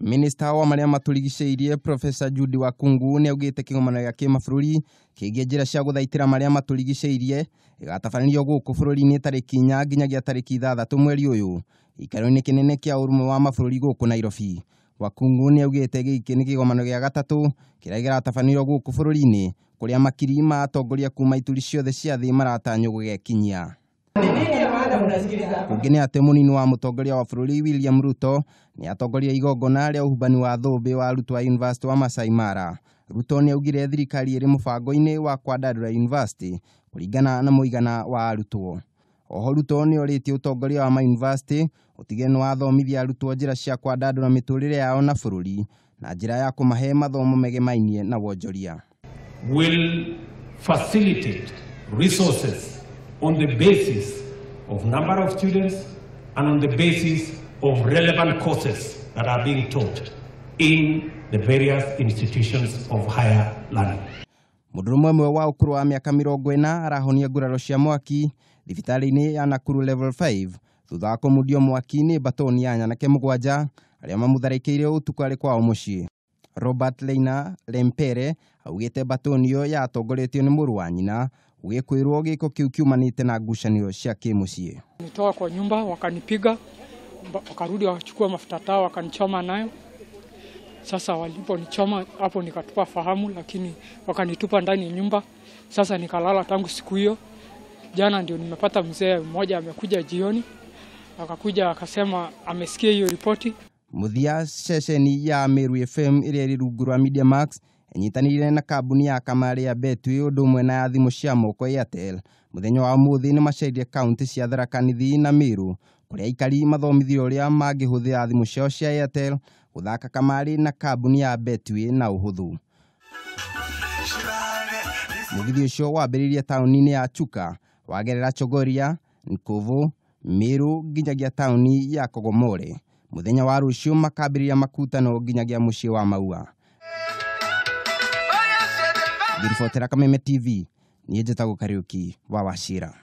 Minista wa maria maturigiceirie Professor Judy Wakungu ni augite kigomano gia kimabũrũri kigie njira cia guthaitira maria maturigiceirie igatabanĩrio guku bũrũri-inĩ tariki 4 nginyagia tariki 6 mweri uyu ikaro-ini kinene kia urumwe wa mabũrũri guku Nairobi. Wakungu ni augite giki ni kigomano gia gatatu kiria giratabanĩrio guku bũrũri-inĩ kuria makiri ma atongoria kuma ituri ciothe cia thĩ maratanywo gugekinyia. Kungine ate munini wa mutongoria wa bũrũri William Ruto ni atongoria igongona ria uhubani wa thũmbĩ wa arutwo a University wa Masai Mara. Ruto ni augire thirikari iri mubango-ini wa kwandandura university kuringana na muigana wa arutwo. Oho Ruto ni oritie utongoria wa university utige ni wathomithia arutwo njira cia kwandandura miturire yao na bũrũri na njira ya kumahe mathomo megemainie na wonjoria. Will facilitate resources on the basis of number of students and on the basis of relevant courses that are being taught in the various institutions of higher learning. Mũndũrũme ũmwe wa ũkũrũ wa mĩaka 40 arahonia nguraro cia mwaki thibitarĩ-inĩ ya Nakuru level 5 thutha wa kũmundio mwaki nĩ batoni ya anake 7 arĩa mamũtharĩkĩire ũtukũ arĩ kwao mũciĩ. Robert Leina Lempere augĩte batoni ĩyo yatongoretio nĩ mũrũ wa nyina ugikwirwo giko kiu kiumanite na ngucanio cia kimuciĩ. Nitoka kwa nyumba wakanipiga, wakarudi wakachukua mafuta taa wakanichoma nayo. Sasa waliponichoma hapo nikatupa fahamu, lakini wakanitupa ndani ya nyumba. Sasa nikalala tangu siku hiyo. Jana ndio nimepata mzee mmoja amekuja jioni, akakuja akasema amesikia hiyo ripoti. Muthia sesheni ya Meru FM iria iri rungu rwa Media Max enyitanire na kambuni ya kamari ya Betway undu umwe na thimũ cia moko Airtel. Muthenya wa muthi ni macairie kaunti cia Tharaka Nithi na Meru kuria aikari mathomithio uria mangĩhũthĩra thimũ ciao cia Airtel guthaka kamari na kambuni ya Betway na uhuthu. Mugithi ucio wambĩrĩirie taũni-inĩ ya Chuka wagerera Chogoria, Nkovo, Meru nginyagia taũni ya Kogomore. Muthenya wa rũciũ makambĩrĩria makutano nginyagia mũciĩ wa Maua. Ngiribotera Kameme TV, niĩ njĩtagwo Kariuki wa Wachira.